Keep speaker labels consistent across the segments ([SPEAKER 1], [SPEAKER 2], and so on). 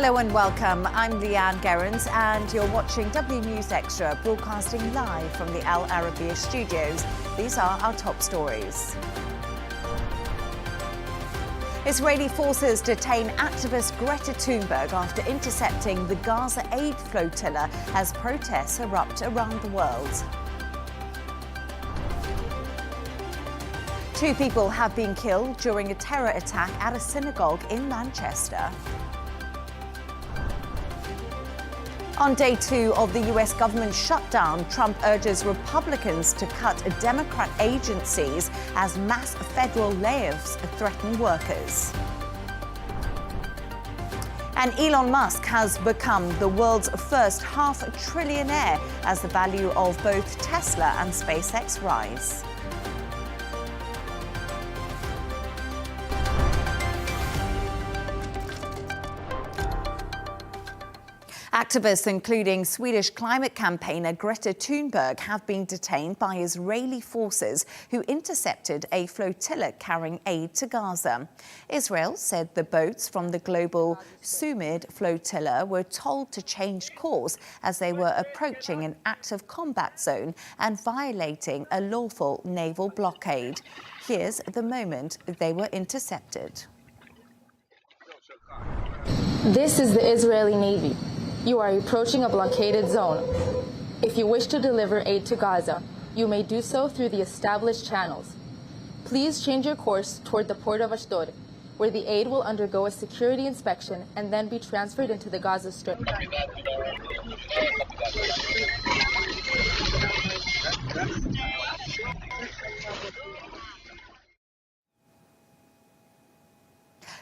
[SPEAKER 1] Hello and welcome. I'm Leigh-Ann Gerrans and you're watching W News Extra, broadcasting live from the Al Arabiya studios. These are our top stories. Israeli forces detain activist Greta Thunberg after intercepting the Gaza aid flotilla as protests erupt around the world. 2 people have been killed during a terror attack at a synagogue in Manchester. On day 2 of the US government shutdown, Trump urges Republicans to cut Democrat agencies as mass federal layoffs threaten workers. And Elon Musk has become the world's first half-trillionaire as the value of both Tesla and SpaceX rise. Activists, including Swedish climate campaigner Greta Thunberg, have been detained by Israeli forces who intercepted a flotilla carrying aid to Gaza. Israel said the boats from the global Synagogue flotilla were told to change course as they were approaching an active combat zone and violating a lawful naval blockade. Here's the moment they were intercepted.
[SPEAKER 2] This is the Israeli Navy. You are approaching a blockaded zone. If you wish to deliver aid to Gaza, you may do so through the established channels. Please change your course toward the port of Ashdod, where the aid will undergo a security inspection and then be transferred into the Gaza Strip.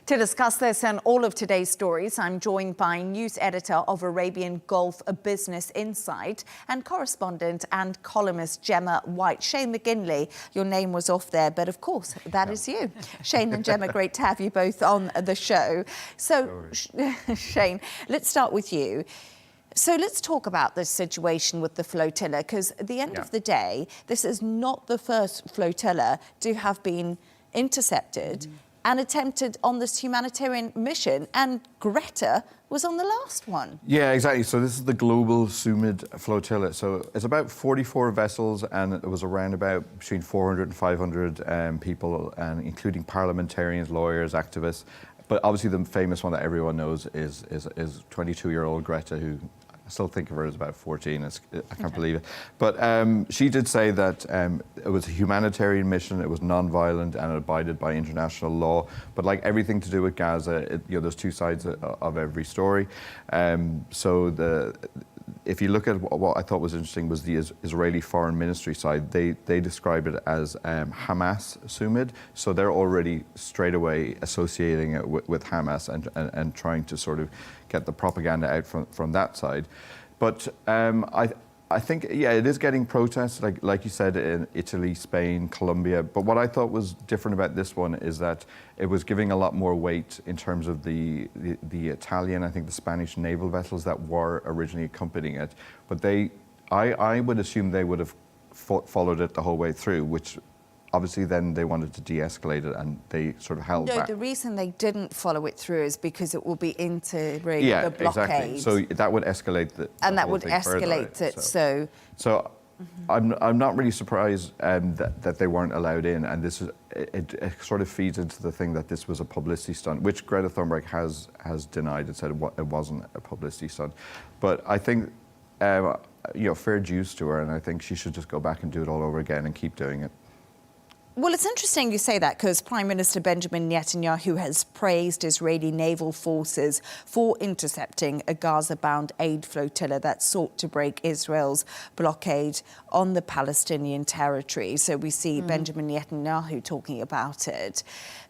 [SPEAKER 1] To discuss this and all of today's stories, I'm joined by news editor of Arabian Gulf Business Insight and correspondent and columnist Gemma White. Shane McGinley, your name was off there, but of course, that is you. Shane and Gemma, great to have you both on the show. So, Shane, let's start with you. So let's talk about this situation with the flotilla, because at the end of the day, this is not the first flotilla to have been intercepted and attempted on this humanitarian mission, and Greta was on the last one.
[SPEAKER 3] Yeah, exactly. So this is the global Synagogue flotilla. So it's about 44 vessels, and it was around about between 400 and 500 people, and including parliamentarians, lawyers, activists. But obviously the famous one that everyone knows is 22-year-old Greta, who I still think of her as about 14. I can't believe it. But she did say that it was a humanitarian mission, it was non-violent, and it abided by international law. But like everything to do with Gaza, there's 2 sides of every story. If you look at what I thought was interesting was the Israeli Foreign Ministry side. They describe it as Hamas Synagogue. So they're already straight away associating it with Hamas and trying to sort of get the propaganda out from that side. But I think, yeah, it is getting protests, like you said, in Italy, Spain, Colombia. But what I thought was different about this one is that it was giving a lot more weight in terms of the Italian, I think the Spanish naval vessels that were originally accompanying it. But I would assume they would have followed it the whole way through, which obviously then they wanted to de-escalate it and they sort of held back.
[SPEAKER 1] No, the reason they didn't follow it through is because it will be entering the blockade.
[SPEAKER 3] Exactly. So that would escalate
[SPEAKER 1] and that would escalate it. So
[SPEAKER 3] I'm not really surprised that they weren't allowed in, and this is it sort of feeds into the thing that this was a publicity stunt, which Greta Thunberg has denied and said it wasn't a publicity stunt. But I think fair dues to her, and I think she should just go back and do it all over again and keep doing it.
[SPEAKER 1] Well, it's interesting you say that, because Prime Minister Benjamin Netanyahu has praised Israeli naval forces for intercepting a Gaza-bound aid flotilla that sought to break Israel's blockade on the Palestinian territory. So we see Benjamin Netanyahu talking about it.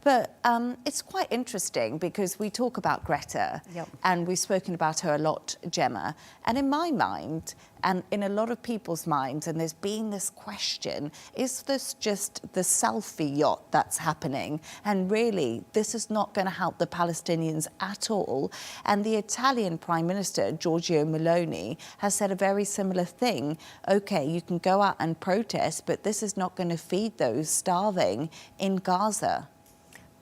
[SPEAKER 1] But it's quite interesting because we talk about Greta, and we've spoken about her a lot, Gemma. And in my mind, and in a lot of people's minds, and there's been this question, is this just the selfie yacht that's happening? And really, this is not going to help the Palestinians at all. And the Italian Prime Minister, Giorgia Meloni, has said a very similar thing. OK, you can go out and protest, but this is not going to feed those starving in Gaza.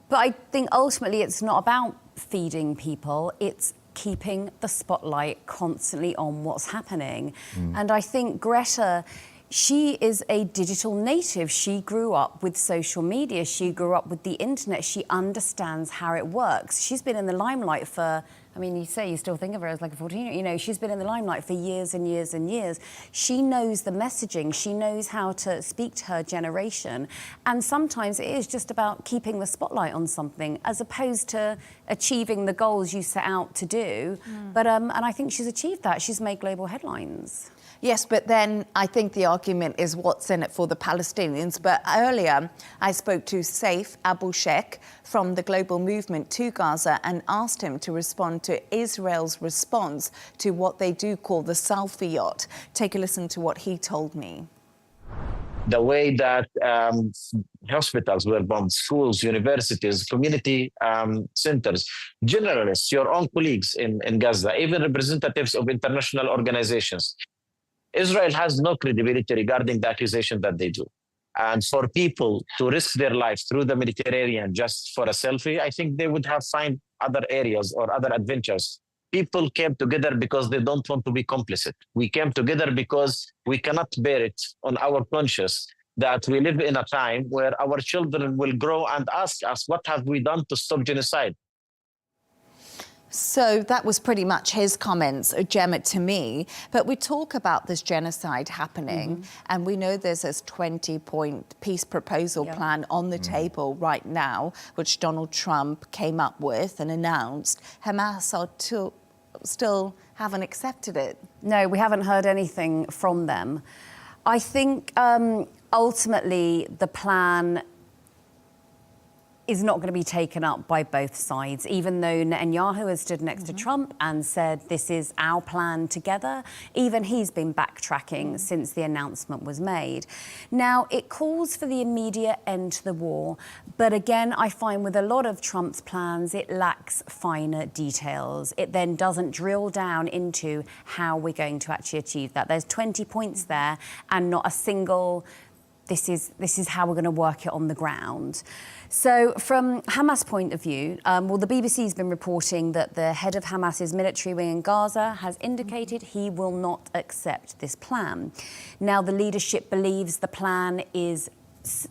[SPEAKER 4] But I think ultimately it's not about feeding people, it's keeping the spotlight constantly on what's happening. And I think Greta, she is a digital native. She grew up with social media. She grew up with the internet. She understands how it works. She's been in the limelight for, I mean, you say you still think of her as like a 14-year-old. You know, she's been in the limelight for years and years and years. She knows the messaging. She knows how to speak to her generation. And sometimes it is just about keeping the spotlight on something as opposed to achieving the goals you set out to do. But and I think she's achieved that. She's made global headlines.
[SPEAKER 1] Yes, but then I think the argument is what's in it for the Palestinians. But earlier, I spoke to Saif Abu-Sheikh from the Global Movement to Gaza and asked him to respond to Israel's response to what they do call the selfie yacht. Take a listen to what he told me.
[SPEAKER 5] The way that hospitals were bombed, schools, universities, community centers, journalists, your own colleagues in Gaza, even representatives of international organizations. Israel has no credibility regarding the accusation that they do. And for people to risk their lives through the Mediterranean just for a selfie, I think they would have found other areas or other adventures. People came together because they don't want to be complicit. We came together because we cannot bear it on our conscience that we live in a time where our children will grow and ask us, what have we done to stop genocide?
[SPEAKER 1] So that was pretty much his comments, Gemma, to me. But we talk about this genocide happening, and we know there's this 20-point peace proposal plan on the table right now, which Donald Trump came up with and announced. Hamas are still haven't accepted it.
[SPEAKER 4] No, we haven't heard anything from them. I think ultimately the plan is not going to be taken up by both sides, even though Netanyahu has stood next to Trump and said this is our plan together. Even he's been backtracking since the announcement was made. Now, it calls for the immediate end to the war, but again, I find with a lot of Trump's plans, it lacks finer details. It then doesn't drill down into how we're going to actually achieve that. There's 20 points there and not a single this is how we're going to work it on the ground. So from Hamas' point of view, well, the BBC's been reporting that the head of Hamas's military wing in Gaza has indicated he will not accept this plan. Now, the leadership believes the plan is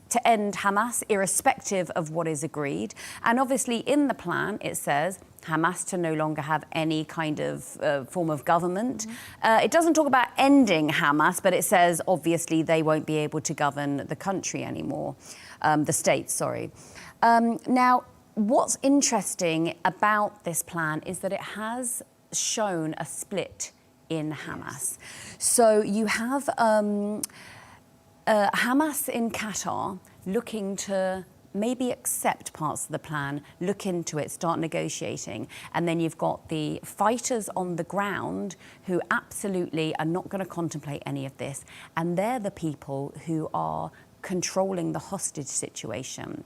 [SPEAKER 4] to end Hamas, irrespective of what is agreed. And obviously in the plan, it says Hamas to no longer have any kind of form of government. It doesn't talk about ending Hamas, but it says, obviously, they won't be able to govern the country anymore, the state, sorry. Now, what's interesting about this plan is that it has shown a split in Hamas. So you have Hamas in Qatar looking to maybe accept parts of the plan, look into it, start negotiating. And then you've got the fighters on the ground who absolutely are not going to contemplate any of this. And they're the people who are controlling the hostage situation.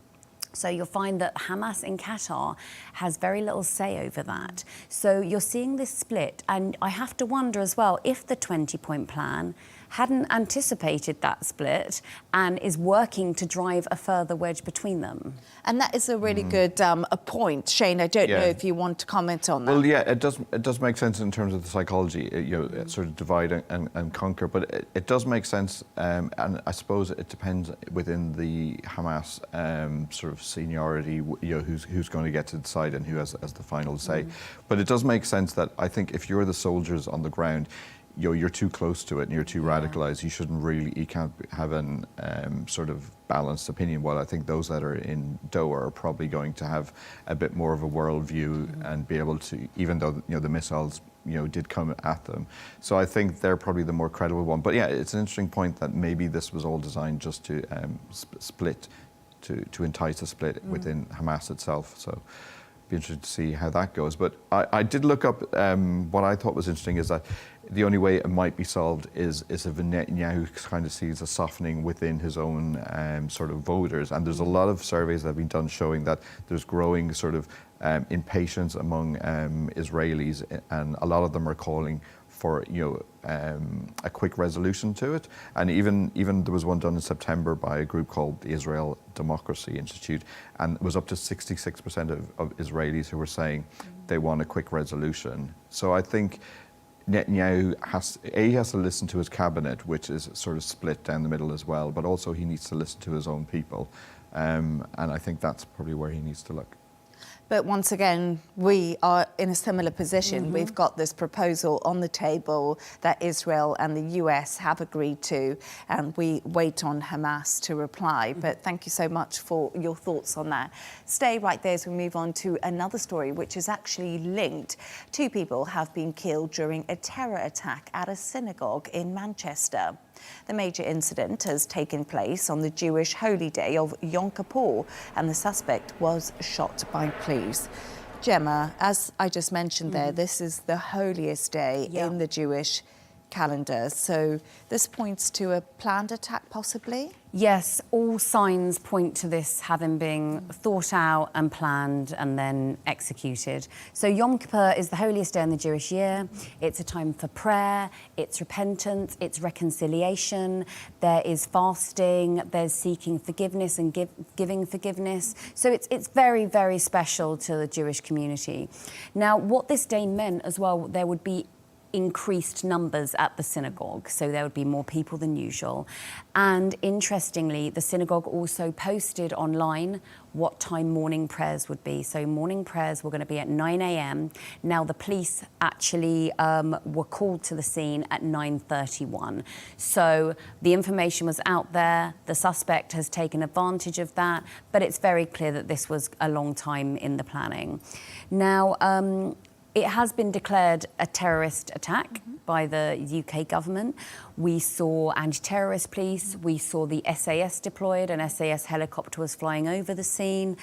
[SPEAKER 4] So you'll find that Hamas in Qatar has very little say over that. So you're seeing this split. And I have to wonder as well, if the 20-point plan hadn't anticipated that split and is working to drive a further wedge between them. And
[SPEAKER 1] that is a really good a point. Shane, I don't know if you want to comment on that.
[SPEAKER 3] Well, yeah, it does make sense in terms of the psychology, sort of divide and conquer, but it does make sense, and I suppose it depends within the Hamas sort of seniority, who's going to get to decide and who has the final say. But it does make sense that I think if you're the soldiers on the ground, you're too close to it and you're too radicalized. You can't have an sort of balanced opinion. While I think those that are in Doha are probably going to have a bit more of a worldview and be able to, even though the missiles did come at them. So I think they're probably the more credible one. But yeah, it's an interesting point that maybe this was all designed just to split, to entice a split within Hamas itself. So be interested to see how that goes. But I did look up what I thought was interesting is that the only way it might be solved is if Netanyahu kind of sees a softening within his own sort of voters. And there's a lot of surveys that have been done showing that there's growing sort of impatience among Israelis, and a lot of them are calling for a quick resolution to it. And even there was one done in September by a group called the Israel Democracy Institute, and it was up to 66% of Israelis who were saying they want a quick resolution. So I think Netanyahu has to listen to his cabinet, which is sort of split down the middle as well, but also he needs to listen to his own people. And I think that's probably where he needs to look.
[SPEAKER 1] But once again, we are in a similar position.
[SPEAKER 4] Mm-hmm.
[SPEAKER 1] We've got this proposal on the table that Israel and the US have agreed to, and we wait on Hamas to reply. But thank you so much for your thoughts on that. Stay right there as we move on to another story, which is actually linked. 2 people have been killed during a terror attack at a synagogue in Manchester. The major incident has taken place on the Jewish holy day of Yom Kippur, and the suspect was shot by police. Gemma, as I just mentioned there, this is the holiest day in the Jewish calendar. So this points to a planned attack, possibly?
[SPEAKER 4] Yes, all signs point to this having been thought out and planned and then executed. So Yom Kippur is the holiest day in the Jewish year. It's a time for prayer, it's repentance, it's reconciliation. There is fasting, there's seeking forgiveness and giving forgiveness. So it's very, very special to the Jewish community. Now, what this day meant as well, there would be increased numbers at the synagogue, so there would be more people than usual. And interestingly, the synagogue also posted online what time morning prayers would be. So morning prayers were going to be at 9 a.m. Now the police actually were called to the scene at 9:31. So the information was out there. The suspect has taken advantage of that, but it's very clear that this was a long time in the planning. Now, it has been declared a terrorist attack by the UK government. We saw anti-terrorist police. We saw the SAS deployed. An SAS helicopter was flying over the scene.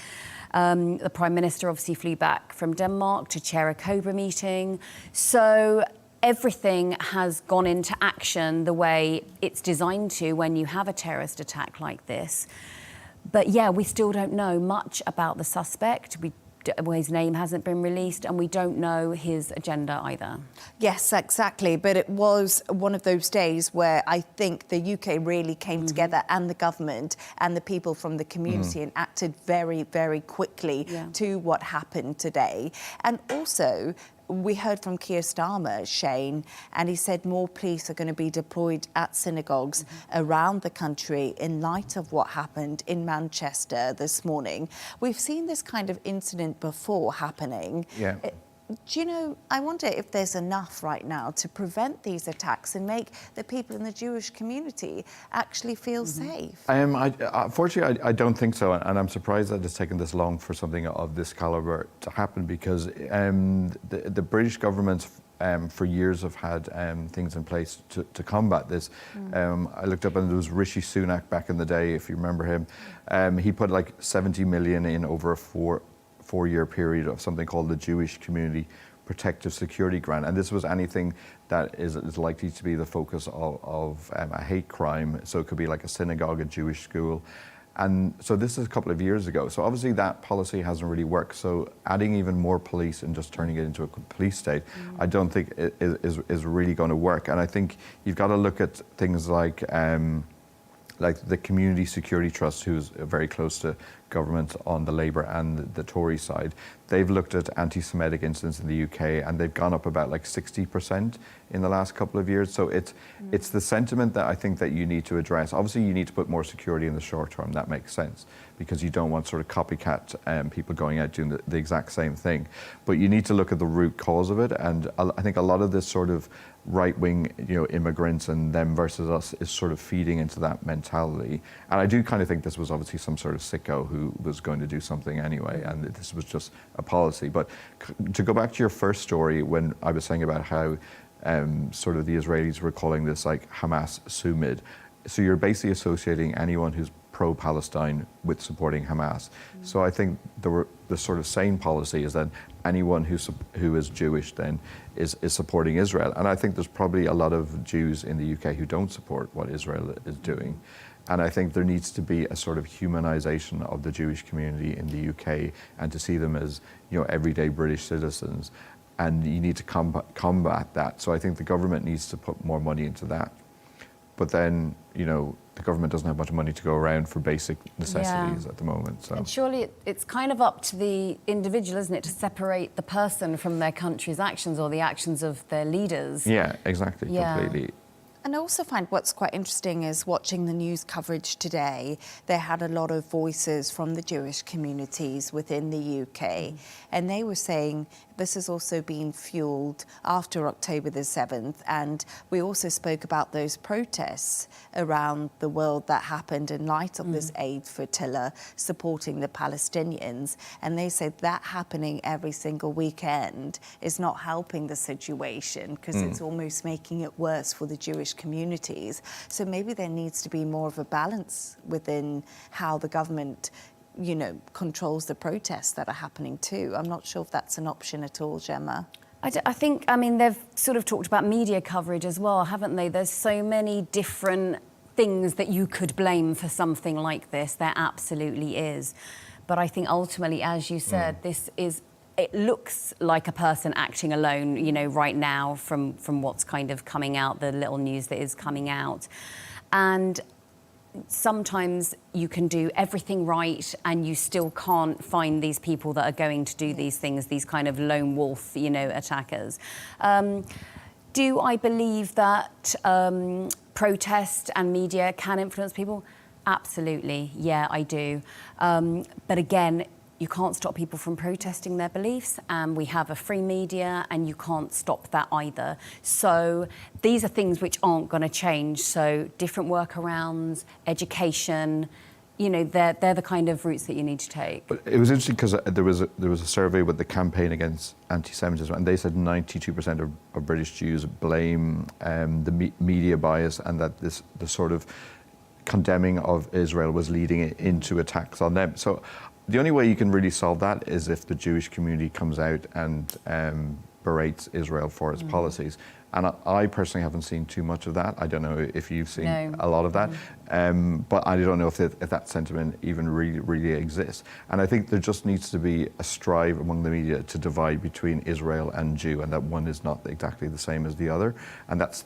[SPEAKER 4] The Prime Minister obviously flew back from Denmark to chair a COBRA meeting. So everything has gone into action the way it's designed to when you have a terrorist attack like this. But yeah, we still don't know much about the suspect. His name hasn't been released, and we don't know his agenda either.
[SPEAKER 1] Yes, exactly. But it was one of those days where I think the UK really came together, and the government and the people from the community, and acted very, very quickly to what happened today. And also, we heard from Keir Starmer, Shane, and he said more police are going to be deployed at synagogues around the country in light of what happened in Manchester this morning. We've seen this kind of incident before happening.
[SPEAKER 3] Yeah.
[SPEAKER 1] Do you know, I wonder if there's enough right now to prevent these attacks and make the people in the Jewish community actually feel safe?
[SPEAKER 3] Unfortunately, I don't think so, and I'm surprised that it's taken this long for something of this caliber to happen, because the British government for years have had things in place to combat this. I looked up, and there was Rishi Sunak back in the day, if you remember him. He put like 70 million in over a four-year period of something called the Jewish Community Protective Security Grant, and this was anything that is likely to be the focus of a hate crime. So it could be like a synagogue, a Jewish school, and so this is a couple of years ago. So obviously that policy hasn't really worked. So adding even more police and just turning it into a police state, I don't think is really going to work. And I think you've got to look at things like the Community Security Trust, who's very close to government on the Labour and the Tory side. They've looked at anti-Semitic incidents in the UK, and they've gone up about like 60% in the last couple of years. So it's the sentiment that I think that you need to address. Obviously, you need to put more security in the short term. That makes sense, because you don't want sort of copycat people going out doing the exact same thing. But you need to look at the root cause of it, and I think a lot of this sort of right-wing, immigrants and them versus us is sort of feeding into that mentality. And I do kind of think this was obviously some sort of sicko who was going to do something anyway, and this was just a policy. But to go back to your first story, when I was saying about how sort of the Israelis were calling this like Hamas Sumid, so you're basically associating anyone who's pro-Palestine with supporting Hamas. So I think the sort of sane policy is that anyone who is Jewish then is supporting Israel. And I think there's probably a lot of Jews in the UK who don't support what Israel is doing. And I think there needs to be a sort of humanization of the Jewish community in the UK, and to see them as, everyday British citizens. And you need to combat that. So I think the government needs to put more money into that. but then, the government doesn't have much money to go around for basic necessities at the moment. So.
[SPEAKER 4] And surely it's kind of up to the individual, isn't it, to separate the person from their country's actions or the actions of their leaders.
[SPEAKER 3] Yeah, exactly, completely.
[SPEAKER 1] And I also find what's quite interesting is watching the news coverage today, they had a lot of voices from the Jewish communities within the UK. And they were saying this has also been fueled after October the 7th. And we also spoke about those protests around the world that happened in light of this aid flotilla supporting the Palestinians. And they said that happening every single weekend is not helping the situation because it's almost making it worse for the Jewish communities. So maybe there needs to be more of a balance within how the government controls the protests that are happening too. I'm not sure if that's an option at all, Gemma.
[SPEAKER 4] I think, they've sort of talked about media coverage as well, haven't they? There's so many different things that you could blame for something like this. There absolutely is. But I think ultimately, as you said, it looks like a person acting alone, right now from what's kind of coming out, the little news that is coming out. And sometimes you can do everything right and you still can't find these people that are going to do these things, these kind of lone wolf, attackers. Do I believe that protest and media can influence people? Absolutely, yeah, I do. But again, you can't stop people from protesting their beliefs, and we have a free media, and you can't stop that either. So these are things which aren't going to change. So different workarounds, education, they're the kind of routes that you need to take.
[SPEAKER 3] But it was interesting because there was a survey with the Campaign Against Anti-Semitism, and they said 92% of British Jews blame the media bias, and that the sort of condemning of Israel was leading it into attacks on them. So the only way you can really solve that is if the Jewish community comes out and berates Israel for its policies. And I personally haven't seen too much of that. I don't know if you've seen a lot of that. But I don't know if that sentiment even really exists. And I think there just needs to be a strive among the media to divide between Israel and Jew, and that one is not exactly the same as the other. And that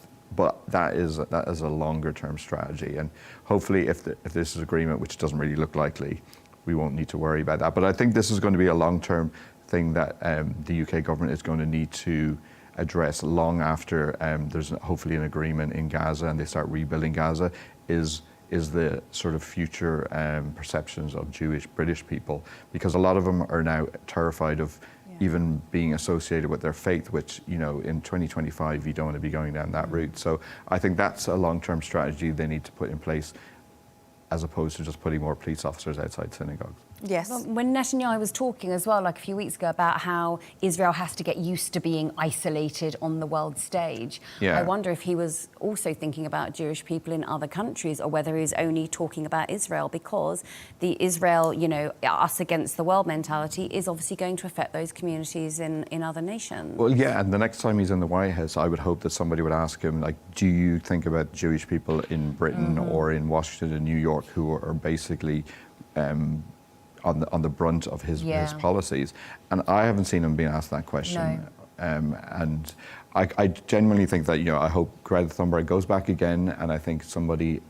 [SPEAKER 3] is a longer term strategy. And hopefully if this is agreement, which doesn't really look likely, we won't need to worry about that. But I think this is going to be a long-term thing that the UK government is going to need to address long after there's hopefully an agreement in Gaza and they start rebuilding Gaza, is the sort of future perceptions of Jewish British people. Because a lot of them are now terrified of even being associated with their faith, which, in 2025, you don't want to be going down that route. So I think that's a long-term strategy they need to put in place, as opposed to just putting more police officers outside synagogues.
[SPEAKER 1] Yes.
[SPEAKER 4] Well, when Netanyahu was talking as well, like a few weeks ago, about how Israel has to get used to being isolated on the world stage, I wonder if he was also thinking about Jewish people in other countries, or whether he was only talking about Israel, because the Israel, us against the world mentality is obviously going to affect those communities in other nations.
[SPEAKER 3] Well, yeah, and the next time he's in the White House, I would hope that somebody would ask him, like, do you think about Jewish people in Britain or in Washington and New York who are basically on the brunt of his policies? And I haven't seen him being asked that question. And I genuinely think that, I hope Greta Thunberg goes back again, and I think somebody,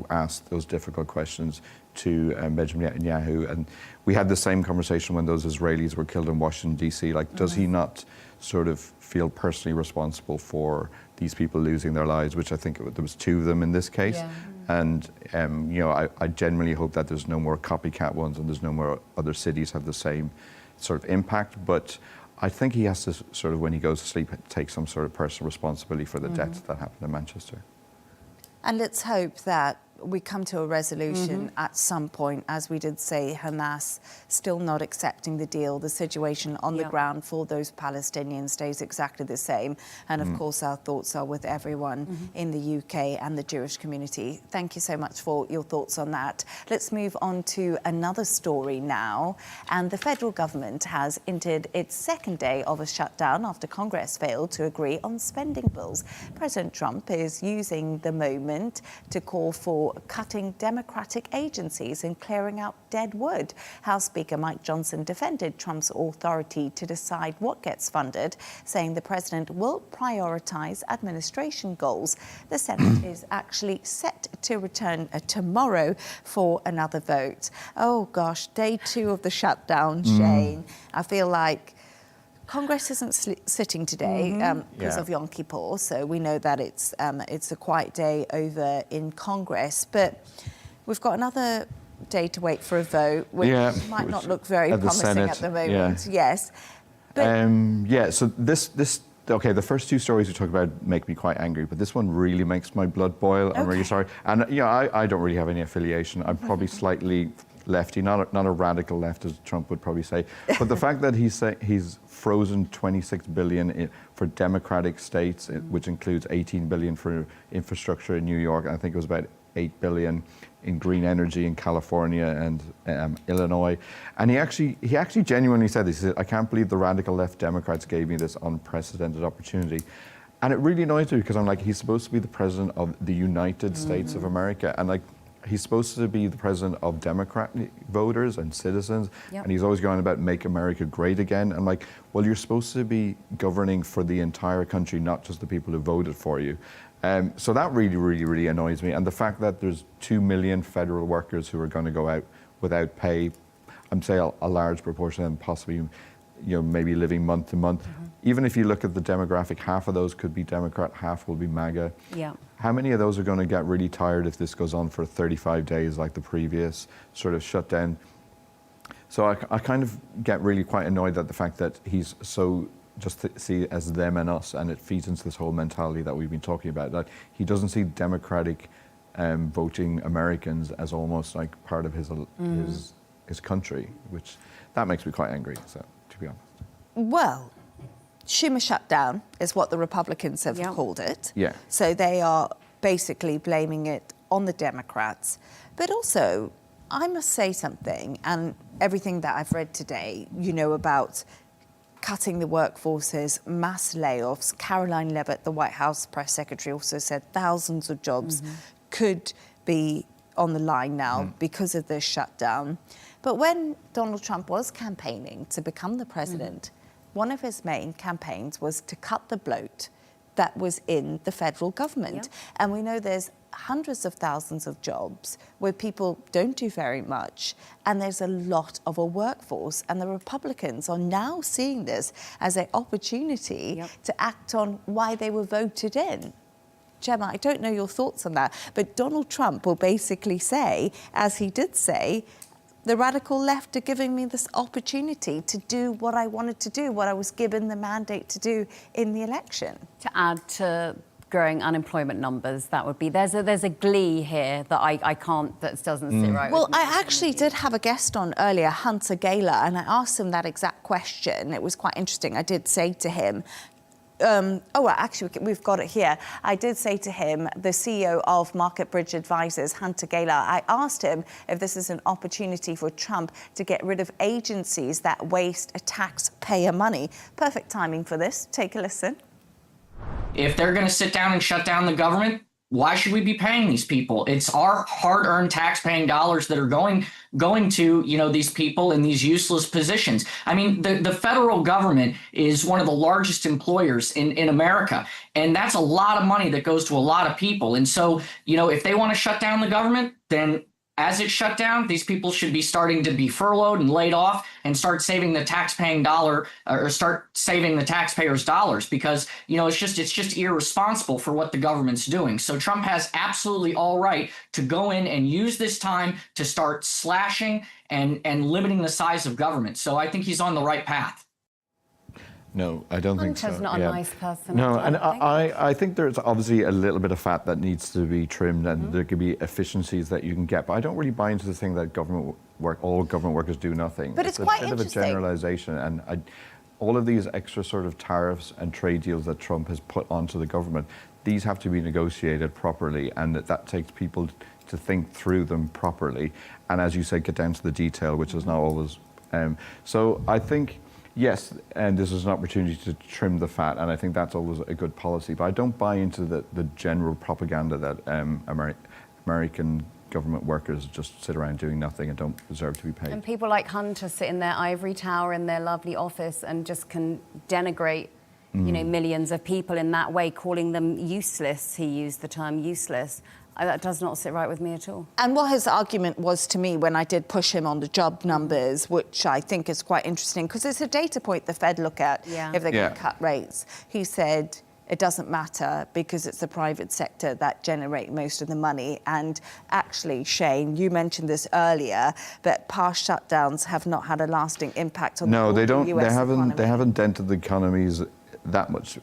[SPEAKER 3] asked those difficult questions to Benjamin Netanyahu. And we had the same conversation when those Israelis were killed in Washington, D.C. Like, does he not sort of feel personally responsible for these people losing their lives, which I think there was 2 of them in this case. And, I genuinely hope that there's no more copycat ones and there's no more other cities have the same sort of impact. But I think he has to sort of, when he goes to sleep, take some sort of personal responsibility for the deaths that happened in Manchester.
[SPEAKER 1] And let's hope that we come to a resolution at some point. As we did say, Hamas still not accepting the deal. The situation on the ground for those Palestinians stays exactly the same. And of course, our thoughts are with everyone in the UK and the Jewish community. Thank you so much for your thoughts on that. Let's move on to another story now. And the federal government has entered its second day of a shutdown after Congress failed to agree on spending bills. President Trump is using the moment to call for for cutting Democratic agencies and clearing out dead wood. House Speaker Mike Johnson defended Trump's authority to decide what gets funded, saying the president will prioritize administration goals. The Senate is actually set to return tomorrow for another vote. Oh gosh, day 2 of the shutdown, Shane. I feel like Congress isn't sitting today because of Yom Kippur, so we know that it's a quiet day over in Congress. But we've got another day to wait for a vote, which might not look very promising at the moment. Yes. But
[SPEAKER 3] so this okay, the first 2 stories you talk about make me quite angry, but this one really makes my blood boil. I'm really sorry. And I don't really have any affiliation. I'm probably slightly lefty, not a radical left, as Trump would probably say. But the fact that he's frozen $26 billion for Democratic states, which includes $18 billion for infrastructure in New York, and I think it was about $8 billion in green energy in California and Illinois. And he actually genuinely said this. He said, "I can't believe the radical left Democrats gave me this unprecedented opportunity." And it really annoys me because I'm like, he's supposed to be the president of the United States of America. And like, he's supposed to be the president of Democrat voters and citizens, and he's always going about make America great again. I'm like, well, you're supposed to be governing for the entire country, not just the people who voted for you. So that really annoys me. And the fact that there's 2 million federal workers who are going to go out without pay, I'm saying a large proportion of them possibly, maybe living month to month. Even if you look at the demographic, half of those could be Democrat, half will be MAGA. How many of those are going to get really tired if this goes on for 35 days like the previous sort of shutdown? So I kind of get really quite annoyed at the fact that he's so just see as them and us, and it feeds into this whole mentality that we've been talking about, that he doesn't see Democratic voting Americans as almost like part of his country, which that makes me quite angry, so to be honest.
[SPEAKER 1] well, Schumer shutdown is what the Republicans have called it. So they are basically blaming it on the Democrats. But also, I must say something, and everything that I've read today, about cutting the workforces, mass layoffs. Caroline Leavitt, the White House press secretary, also said thousands of jobs could be on the line now because of this shutdown. But when Donald Trump was campaigning to become the president, one of his main campaigns was to cut the bloat that was in the federal government. And we know there's hundreds of thousands of jobs where people don't do very much, and there's a lot of a workforce. And the Republicans are now seeing this as an opportunity to act on why they were voted in. Gemma, I don't know your thoughts on that, but Donald Trump will basically say, as he did say, the radical left are giving me this opportunity to do what I wanted to do, what I was given the mandate to do in the election.
[SPEAKER 4] To add to growing unemployment numbers, that would be, there's a glee here that I can't, that doesn't sit right
[SPEAKER 1] Well,
[SPEAKER 4] with me.
[SPEAKER 1] I actually did have a guest on earlier, Hunter Gaylor, and I asked him that exact question. It was quite interesting. I did say to him, actually, we've got it here. I did say to him, the CEO of Market Bridge Advisors, Hunter Gaylor, I asked him if this is an opportunity for Trump to get rid of agencies that waste taxpayer money. Perfect timing for this. Take a listen.
[SPEAKER 6] If they're going to sit down and shut down the government, why should we be paying these people? It's our hard-earned tax-paying dollars that are going to, these people in these useless positions. I mean, the federal government is one of the largest employers in America, and that's a lot of money that goes to a lot of people. And so, if they want to shut down the government, then as it's shut down, these people should be starting to be furloughed and laid off and start saving the tax-paying dollar, or start saving the taxpayers' dollars, because, it's just irresponsible for what the government's doing. So Trump has absolutely all right to go in and use this time to start slashing and limiting the size of government. So I think he's on the right path.
[SPEAKER 3] No, I don't think so.
[SPEAKER 4] Hunter's not a nice person.
[SPEAKER 3] No, and I think there's obviously a little bit of fat that needs to be trimmed, and there could be efficiencies that you can get. But I don't really buy into the thing that all government workers do nothing.
[SPEAKER 1] But it's quite
[SPEAKER 3] a bit of a generalization, and all of these extra sort of tariffs and trade deals that Trump has put onto the government, these have to be negotiated properly, and that takes people to think through them properly. And as you said, get down to the detail, which is not always. So I think. Yes, and this is an opportunity to trim the fat, and I think that's always a good policy. But I don't buy into the general propaganda that American government workers just sit around doing nothing and don't deserve to be paid.
[SPEAKER 4] And people like Hunter sit in their ivory tower in their lovely office and just can denigrate, you know, millions of people in that way, calling them useless. He used the term useless. That does not sit right with me at all.
[SPEAKER 1] And what his argument was to me when I did push him on the job numbers, which I think is quite interesting, because it's a data point the Fed look at if they're going to cut rates. He said, it doesn't matter because it's the private sector that generate most of the money. And actually, Shane, you mentioned this earlier, but past shutdowns have not had a lasting impact on
[SPEAKER 3] no,
[SPEAKER 1] the
[SPEAKER 3] they don't.
[SPEAKER 1] US economy.
[SPEAKER 3] They haven't dented the economies that much.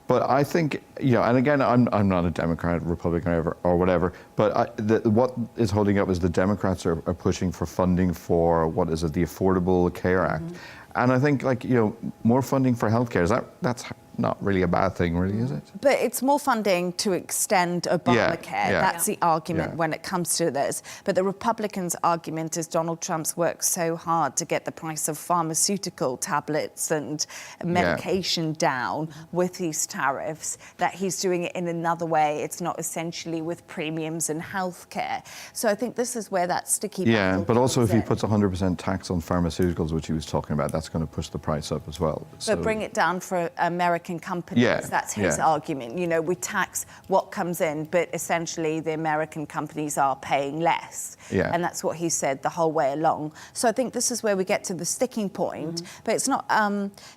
[SPEAKER 3] But I think, you know, and again, I'm not a Democrat, Republican, or whatever. But what is holding up is the Democrats are pushing for funding for what is it, the Affordable Care Act, and I think, like, you know, more funding for healthcare, that's not really a bad thing, really, is it?
[SPEAKER 1] But it's more funding to extend Obamacare. That's the argument when it comes to this. But the Republicans' argument is Donald Trump's worked so hard to get the price of pharmaceutical tablets and medication down with these tariffs that he's doing it in another way. It's not essentially with premiums and healthcare. So I think this is where that sticky battle
[SPEAKER 3] but also if he
[SPEAKER 1] comes
[SPEAKER 3] puts 100% tax on pharmaceuticals, which he was talking about, that's going to push the price up as well.
[SPEAKER 1] But bring it down for American companies. That's his argument. You know, we tax what comes in, but essentially the American companies are paying less. And that's what he said the whole way along. So I think this is where we get to the sticking point. But it's not,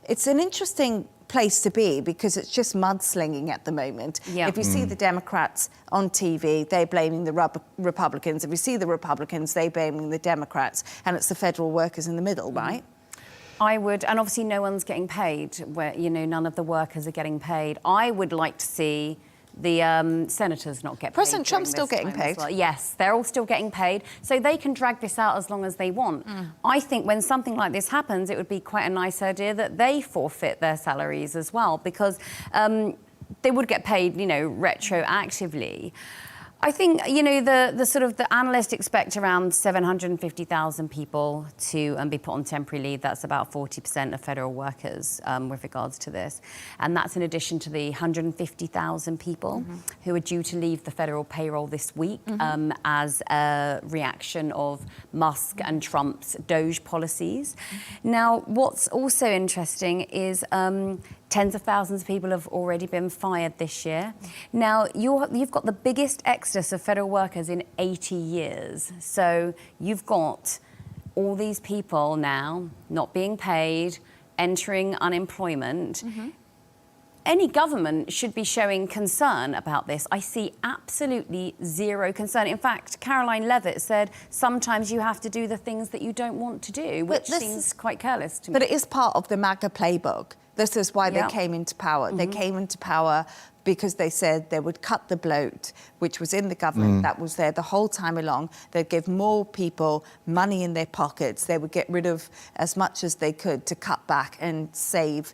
[SPEAKER 1] it's an interesting place to be because it's just mudslinging at the moment. If you see the Democrats on TV, they're blaming the Republicans. If you see the Republicans, they're blaming the Democrats. And it's the federal workers in the middle, right?
[SPEAKER 4] I would, and obviously no one's getting paid, where, you know, none of the workers are getting paid. I would like to see the senators not get paid.
[SPEAKER 1] President Trump's still getting paid.
[SPEAKER 4] Well. Yes, they're all still getting paid, so they can drag this out as long as they want. I think when something like this happens, it would be quite a nice idea that they forfeit their salaries as well, because they would get paid, you know, retroactively. I think, you know, the sort of the analysts expect around 750,000 people to be put on temporary leave. That's about 40% of federal workers with regards to this. And that's in addition to the 150,000 people who are due to leave the federal payroll this week as a reaction of Musk and Trump's DOGE policies. Now, what's also interesting is tens of thousands of people have already been fired this year. Now, you've got the biggest exodus of federal workers in 80 years. So you've got all these people now not being paid, entering unemployment. Any government should be showing concern about this. I see absolutely zero concern. In fact, Caroline Leavitt said sometimes you have to do the things that you don't want to do, which seems quite careless to me.
[SPEAKER 1] But it is part of the MAGA playbook. This is why they came into power. They came into power because they said they would cut the bloat, which was in the government, that was there the whole time along. They'd give more people money in their pockets. They would get rid of as much as they could to cut back and save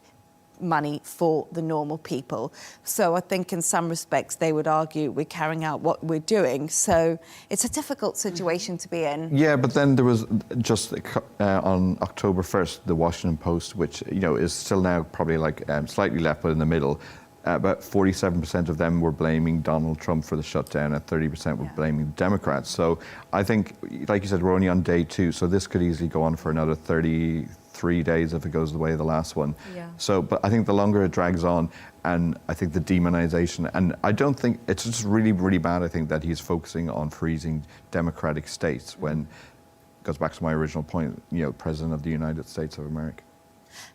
[SPEAKER 1] money for the normal people. So I think in some respects they would argue we're carrying out what we're doing. So it's a difficult situation to be in.
[SPEAKER 3] Yeah, but then there was just on October 1st, the Washington Post, which, you know, is still now probably like slightly left, but in the middle, about 47% of them were blaming Donald Trump for the shutdown and 30% were blaming the Democrats. So I think, like you said, we're only on day 2, so this could easily go on for another 33 days if it goes the way of the last one. So, but I think the longer it drags on, and I think the demonization, and I don't think, it's just really, really bad, I think, that he's focusing on freezing democratic states when, it goes back to my original point, you know, President of the United States of America.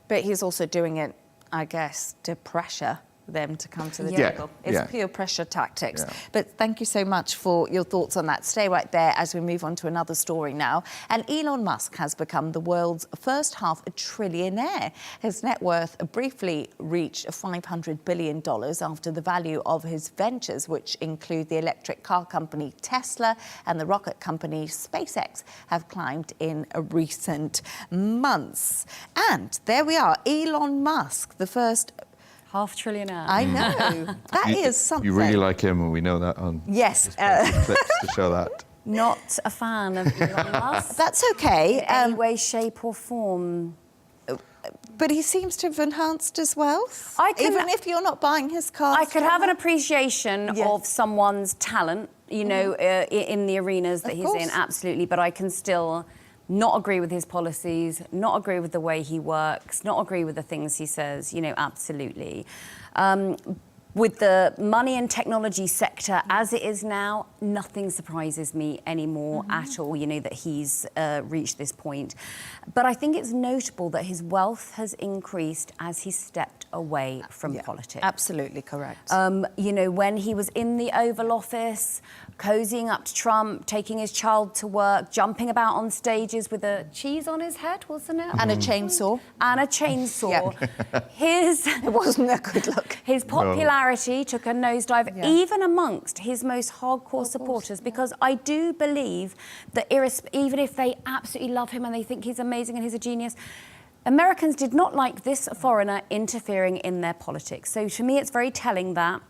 [SPEAKER 1] But he's also doing it, I guess, to pressure them to come to the table. It's pure pressure tactics. But thank you so much for your thoughts on that. Stay right there as we move on to another story now. And Elon Musk has become the world's first half-trillionaire. His net worth briefly reached $500 billion after the value of his ventures, which include the electric car company Tesla and the rocket company SpaceX, have climbed in recent months. And there we are, Elon Musk, the first
[SPEAKER 4] half-trillionaire.
[SPEAKER 1] I know. That is something.
[SPEAKER 3] You really like him, and we know that on
[SPEAKER 1] yes.
[SPEAKER 3] clips to show that.
[SPEAKER 4] Not a fan of Elon Musk.
[SPEAKER 1] That's okay.
[SPEAKER 4] In any way, shape or form.
[SPEAKER 1] But he seems to have enhanced his wealth.
[SPEAKER 4] Even
[SPEAKER 1] Even if you're not buying his cars.
[SPEAKER 4] I could have an appreciation of someone's talent, you know, in the arenas that he's in, absolutely. But I can still not agree with his policies, not agree with the way he works, not agree with the things he says, you know, absolutely. With the money and technology sector as it is now, nothing surprises me anymore at all, you know, that he's reached this point. But I think it's notable that his wealth has increased as he stepped away from politics.
[SPEAKER 1] Absolutely correct.
[SPEAKER 4] You know, when he was in the Oval Office, cozying up to Trump, taking his child to work, jumping about on stages with a cheese on his head, wasn't it?
[SPEAKER 1] And a chainsaw.
[SPEAKER 4] And a chainsaw.
[SPEAKER 1] It wasn't a good look.
[SPEAKER 4] His popularity took a nosedive, even amongst his most hardcore supporters, because I do believe that even if they absolutely love him and they think he's amazing and he's a genius, Americans did not like this foreigner interfering in their politics. So to me, it's very telling that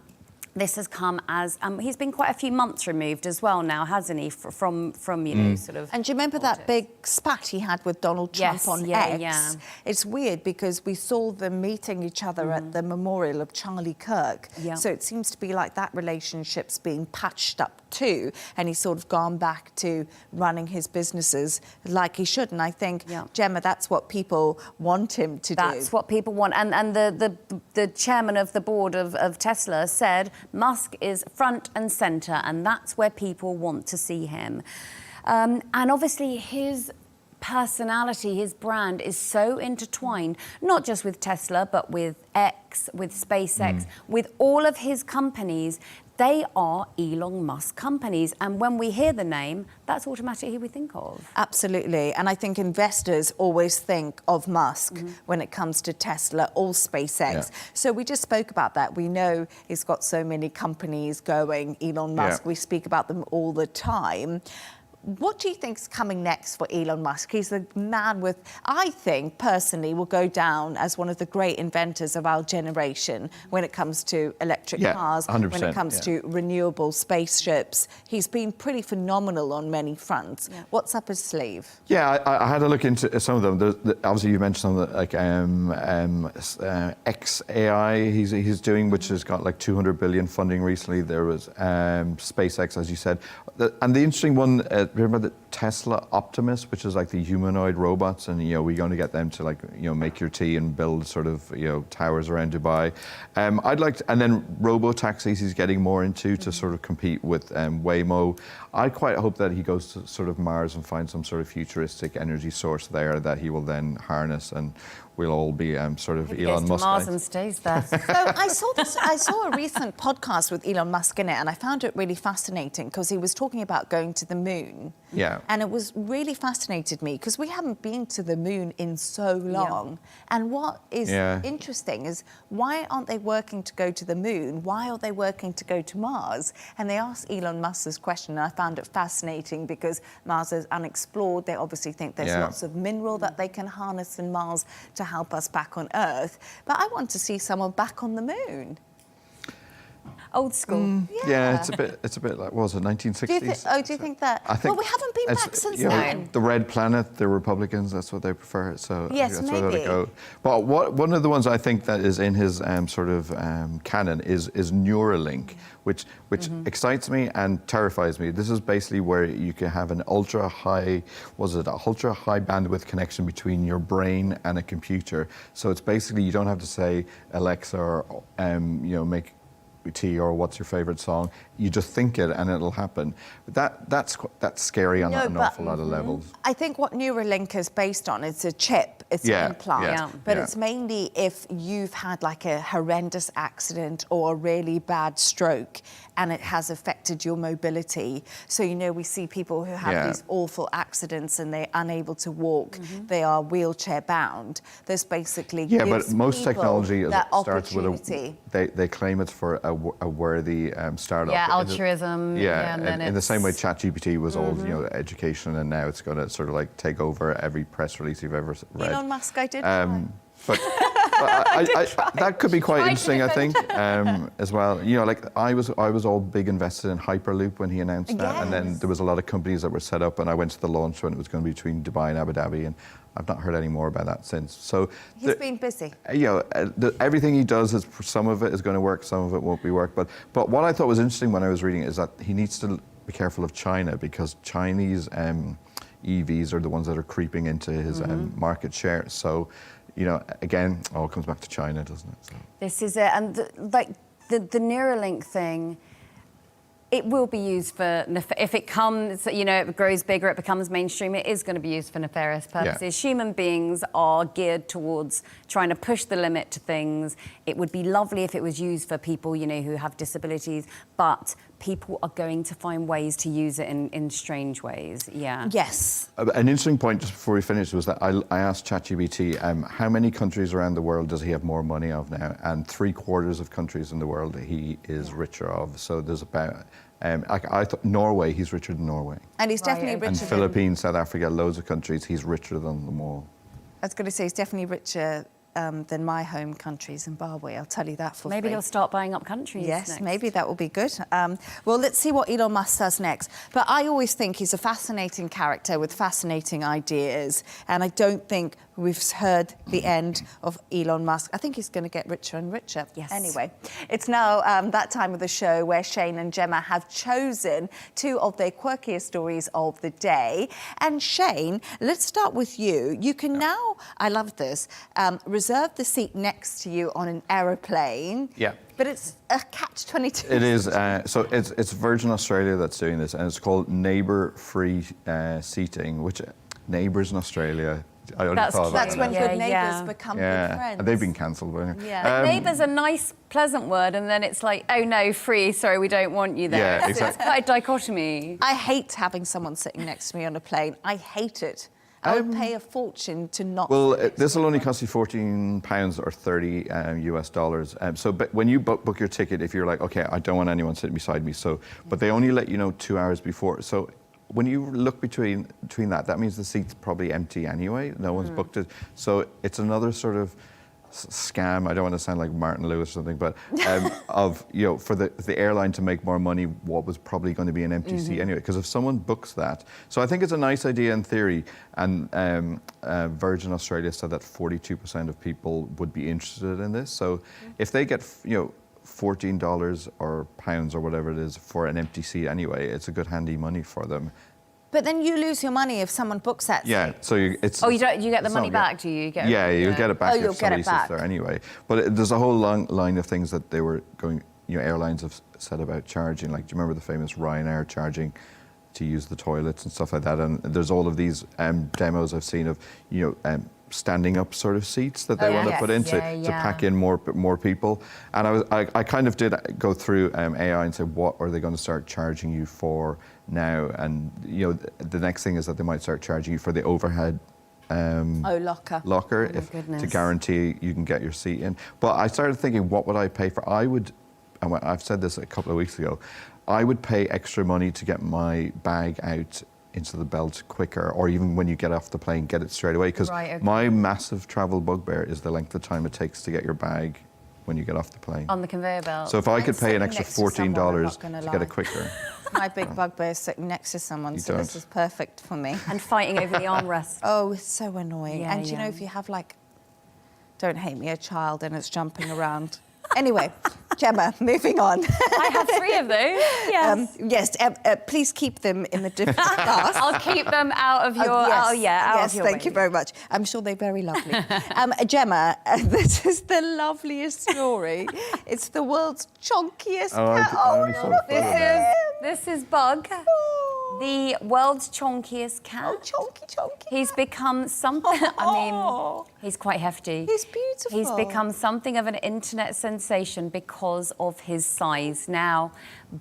[SPEAKER 4] this has come as he's been quite a few months removed as well now, hasn't he, from you know, sort of.
[SPEAKER 1] And do you remember that big spat he had with Donald Trump on X?
[SPEAKER 4] Yeah.
[SPEAKER 1] It's weird because we saw them meeting each other at the memorial of Charlie Kirk.
[SPEAKER 4] Yeah.
[SPEAKER 1] So it seems to be like that relationship's being patched up too, and he's sort of gone back to running his businesses like he should. And I think, Gemma, that's what people want him to do.
[SPEAKER 4] That's what people want. And the chairman of the board of Tesla said Musk is front and centre, and that's where people want to see him. And obviously his personality, his brand is so intertwined, not just with Tesla, but with X, with SpaceX, with all of his companies. They are Elon Musk companies. And when we hear the name, that's automatically who we think of.
[SPEAKER 1] Absolutely. And I think investors always think of Musk when it comes to Tesla or SpaceX.
[SPEAKER 3] Yeah.
[SPEAKER 1] So we just spoke about that. We know he's got so many companies going, Elon Musk. We speak about them all the time. What do you think is coming next for Elon Musk? He's the man with, I think, personally, will go down as one of the great inventors of our generation when it comes to electric cars,
[SPEAKER 3] 100%,
[SPEAKER 1] when it comes to renewable spaceships. He's been pretty phenomenal on many fronts. What's up his sleeve?
[SPEAKER 3] Yeah, I had a look into some of them. Obviously, you mentioned some of the, like XAI he's doing, which has got like 200 billion funding recently. There was SpaceX, as you said. And the interesting one, remember the Tesla Optimus, which is like the humanoid robots, and we're going to get them to make your tea and build sort of towers around Dubai. I'd like to, and then robo taxis he's getting more into to sort of compete with Waymo. I quite hope that he goes to sort of Mars and finds some sort of futuristic energy source there that he will then harness, and we'll all be sort of Elon Musk.
[SPEAKER 4] Mars and stays there.
[SPEAKER 1] So I saw a recent podcast with Elon Musk in it, and I found it really fascinating because he was talking about going to the moon.
[SPEAKER 3] Yeah.
[SPEAKER 1] And it was really fascinated me because we haven't been to the moon in so long. And what is interesting is, why aren't they working to go to the moon? Why are they working to go to Mars? And they asked Elon Musk this question, and I found it fascinating because Mars is unexplored. They obviously think there's lots of mineral that they can harness in Mars to help us back on Earth. But I want to see someone back on the moon.
[SPEAKER 4] Old school.
[SPEAKER 3] Yeah, it's a bit like, what was it, 1960s?
[SPEAKER 1] Do you think that?
[SPEAKER 3] I think
[SPEAKER 1] well, we haven't been back since then.
[SPEAKER 3] The red planet, the Republicans, that's what they prefer. So
[SPEAKER 1] yes,
[SPEAKER 3] that's
[SPEAKER 1] maybe.
[SPEAKER 3] where they go. But one of the ones I think that is in his sort of canon is Neuralink, which excites me and terrifies me. This is basically where you can have an ultra high bandwidth connection between your brain and a computer. So it's basically, you don't have to say Alexa or make tea or what's your favorite song. You just think it and it'll happen. But that's scary on an awful lot of levels.
[SPEAKER 1] I think what Neuralink is based on, it's a chip, it's an implant, but it's mainly if you've had like a horrendous accident or a really bad stroke and it has affected your mobility. So, we see people who have these awful accidents and they're unable to walk, they are wheelchair bound. There's basically
[SPEAKER 3] but most technology starts with
[SPEAKER 1] opportunity.
[SPEAKER 3] They claim it's for a worthy startup.
[SPEAKER 4] Yeah, altruism.
[SPEAKER 3] And
[SPEAKER 4] then
[SPEAKER 3] in the same way ChatGPT was all education, and now it's going to sort of like take over every press release you've ever read.
[SPEAKER 1] Elon Musk, I did.
[SPEAKER 3] But That could be quite interesting, I think, as well. You know, like I was all big invested in Hyperloop when he announced that, and then there was a lot of companies that were set up, and I went to the launch when it was going to be between Dubai and Abu Dhabi, and I've not heard any more about that since. So
[SPEAKER 1] He's been busy.
[SPEAKER 3] You know, everything he does is, some of it is going to work, some of it won't be work. But what I thought was interesting when I was reading it is that he needs to be careful of China, because Chinese EVs are the ones that are creeping into his market share. So, you know, again, all comes back to China, doesn't it? So.
[SPEAKER 4] This is it. And the Neuralink thing, it will be used for, if it comes, you know, it grows bigger, it becomes mainstream, it is going to be used for nefarious purposes.
[SPEAKER 3] Yeah.
[SPEAKER 4] Human beings are geared towards trying to push the limit to things. It would be lovely if it was used for people, you know, who have disabilities, but people are going to find ways to use it in strange ways, yeah.
[SPEAKER 1] Yes.
[SPEAKER 3] An interesting point, just before we finish, was that I asked ChatGPT, how many countries around the world does he have more money of now? And 3/4 of countries in the world he is richer of. So there's about, I thought Norway, he's richer than Norway.
[SPEAKER 1] And he's definitely richer
[SPEAKER 3] And
[SPEAKER 1] than...
[SPEAKER 3] Philippines, South Africa, loads of countries, he's richer than them all.
[SPEAKER 1] I was going to say, he's definitely richer than my home country, Zimbabwe. I'll tell you that for
[SPEAKER 4] Maybe
[SPEAKER 1] free.
[SPEAKER 4] he'll start buying up countries
[SPEAKER 1] Yes,
[SPEAKER 4] next.
[SPEAKER 1] maybe that will be good. Well, let's see what Elon Musk does next. But I always think he's a fascinating character with fascinating ideas. And I don't think we've heard the end of Elon Musk. I think he's going to get richer and richer.
[SPEAKER 4] Yes.
[SPEAKER 1] Anyway, it's now that time of the show where Shane and Gemma have chosen 2 of their quirkiest stories of the day. And Shane, let's start with you. You can now, I love this, reserve the seat next to you on an aeroplane.
[SPEAKER 3] Yeah.
[SPEAKER 1] But it's a catch-22.
[SPEAKER 3] It is. So it's Virgin Australia that's doing this, and it's called neighbour-free seating, which neighbours in Australia. I only
[SPEAKER 4] That's
[SPEAKER 3] thought about
[SPEAKER 1] That's
[SPEAKER 3] that.
[SPEAKER 1] when
[SPEAKER 4] Yeah,
[SPEAKER 1] good neighbours
[SPEAKER 4] yeah.
[SPEAKER 1] become
[SPEAKER 3] Yeah,
[SPEAKER 1] good friends.
[SPEAKER 3] and they've been cancelled. But anyway.
[SPEAKER 1] Yeah.
[SPEAKER 4] Neighbour's a nice, pleasant word, and then it's like, oh no, free, sorry, we don't want you there.
[SPEAKER 3] Yeah,
[SPEAKER 4] So
[SPEAKER 3] exactly.
[SPEAKER 4] it's quite a dichotomy.
[SPEAKER 1] I hate having someone sitting next to me on a plane. I hate it. I would pay a fortune to not.
[SPEAKER 3] Well,
[SPEAKER 1] sit next
[SPEAKER 3] this
[SPEAKER 1] to
[SPEAKER 3] will
[SPEAKER 1] me.
[SPEAKER 3] only cost you £14 or $30 US. So, but when you book your ticket, if you're like, okay, I don't want anyone sitting beside me, so, but they only let you know 2 hours before. So, when you look between that means the seat's probably empty anyway. No one's booked it. So it's another sort of scam. I don't want to sound like Martin Lewis or something, but of, you know, for the airline to make more money, what was probably going to be an empty seat anyway. Because if someone books that, so I think it's a nice idea in theory. And Virgin Australia said that 42% of people would be interested in this. So if they get, you know, $14 or pounds or whatever it is for an empty seat anyway, it's a good handy money for them.
[SPEAKER 1] But then you lose your money if someone books that seat.
[SPEAKER 3] Yeah, so it's...
[SPEAKER 4] Oh, you get the
[SPEAKER 3] it's
[SPEAKER 4] money
[SPEAKER 3] not-
[SPEAKER 4] back, do you? You get
[SPEAKER 3] Yeah, you'll get it back
[SPEAKER 1] Oh, you'll
[SPEAKER 3] if
[SPEAKER 1] get it
[SPEAKER 3] somebody sits
[SPEAKER 1] back.
[SPEAKER 3] there anyway. But there's a whole long line of things that they were going, you know, airlines have said about charging. Like, do you remember the famous Ryanair charging to use the toilets and stuff like that? And there's all of these demos I've seen of, you know, standing up sort of seats that they want to
[SPEAKER 1] yes.
[SPEAKER 3] put in to pack in more people. And I kind of did go through AI and say, what are they going to start charging you for now? And, you know, the next thing is that they might start charging you for the overhead locker if, to guarantee you can get your seat in. But I started thinking, what would I pay for? And I've said this a couple of weeks ago, I would pay extra money to get my bag out into the belt quicker, or even when you get off the plane, get it straight away. Because my massive travel bugbear is the length of time it takes to get your bag when you get off the plane.
[SPEAKER 4] On the conveyor belt.
[SPEAKER 3] So if I could pay an extra $14
[SPEAKER 1] to
[SPEAKER 3] to get it quicker.
[SPEAKER 1] My big bugbear is sitting next to someone, so this is perfect for me.
[SPEAKER 4] And fighting over the armrest.
[SPEAKER 1] Oh, it's so annoying.
[SPEAKER 4] Yeah,
[SPEAKER 1] and you know, if you have like, don't hate me, a child and it's jumping around. Anyway, Gemma, moving on.
[SPEAKER 4] I have 3 of those. Yes.
[SPEAKER 1] Yes, please keep them in the different glass.
[SPEAKER 4] I'll keep them out of your.
[SPEAKER 1] Yes,
[SPEAKER 4] of your
[SPEAKER 1] thank you very much. I'm sure they're very lovely. Gemma, this is the loveliest story. It's the world's chonkiest cat.
[SPEAKER 3] I only saw the photo now.
[SPEAKER 4] This is Bug, the world's chonkiest cat.
[SPEAKER 1] Oh, chonky.
[SPEAKER 4] He's become something. I mean, he's quite hefty.
[SPEAKER 1] He's beautiful.
[SPEAKER 4] He's become something of an internet sensation because of his size. Now,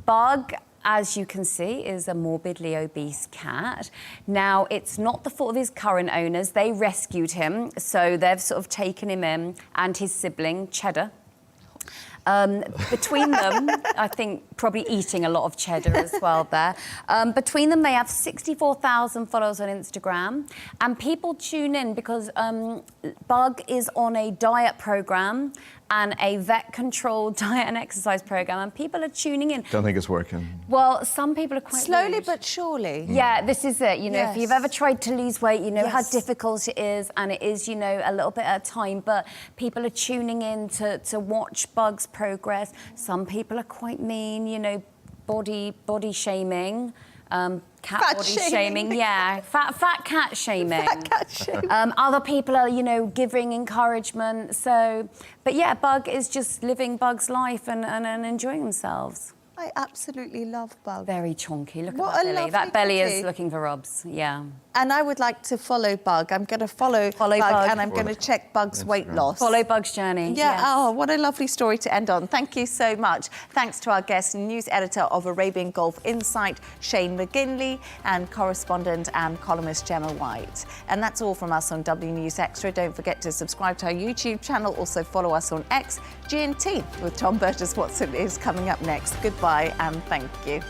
[SPEAKER 4] Bug, as you can see, is a morbidly obese cat. Now, it's not the fault of his current owners. They rescued him, so they've sort of taken him in, and his sibling, Cheddar. Between them, I think probably eating a lot of cheddar as well there. Between them, they have 64,000 followers on Instagram. And people tune in because Bug is on a diet program and a vet-controlled diet and exercise program, and people are tuning in.
[SPEAKER 3] Don't think it's working.
[SPEAKER 4] Well, some people are quite
[SPEAKER 1] Slowly
[SPEAKER 4] rude.
[SPEAKER 1] but surely.
[SPEAKER 4] Yeah, this is it. You know, if you've
[SPEAKER 1] Yes.
[SPEAKER 4] ever tried to lose weight, you know how
[SPEAKER 1] Yes.
[SPEAKER 4] difficult it is, and it is, you know, a little bit at a time. But people are tuning in to watch Bug's progress. Some people are quite mean, you know, body shaming. Cat
[SPEAKER 1] Fat
[SPEAKER 4] body
[SPEAKER 1] shaming.
[SPEAKER 4] shaming, yeah. Fat cat shaming.
[SPEAKER 1] Fat cat shaming.
[SPEAKER 4] Other people are, you know, giving encouragement. So, but yeah, Bug is just living Bug's life and enjoying themselves.
[SPEAKER 1] I absolutely love Bug.
[SPEAKER 4] Very chonky. Look
[SPEAKER 1] What
[SPEAKER 4] at
[SPEAKER 1] a
[SPEAKER 4] that belly.
[SPEAKER 1] lovely
[SPEAKER 4] That belly
[SPEAKER 1] kitty.
[SPEAKER 4] is looking for rubs. Yeah.
[SPEAKER 1] And I would like to follow Bug. I'm going to follow
[SPEAKER 4] Follow
[SPEAKER 1] Bug,
[SPEAKER 4] Bug.
[SPEAKER 1] and I'm going to check Bug's weight loss.
[SPEAKER 4] Follow Bug's journey.
[SPEAKER 1] Yeah,
[SPEAKER 4] yes.
[SPEAKER 1] oh, what a lovely story to end on. Thank you so much. Thanks to our guest, news editor of Arabian Gulf Insight, Shane McGinley, and correspondent and columnist Gemma White. And that's all from us on W News Extra. Don't forget to subscribe to our YouTube channel. Also follow us on X. G&T with Tom Burgess Watson is coming up next. Goodbye and thank you.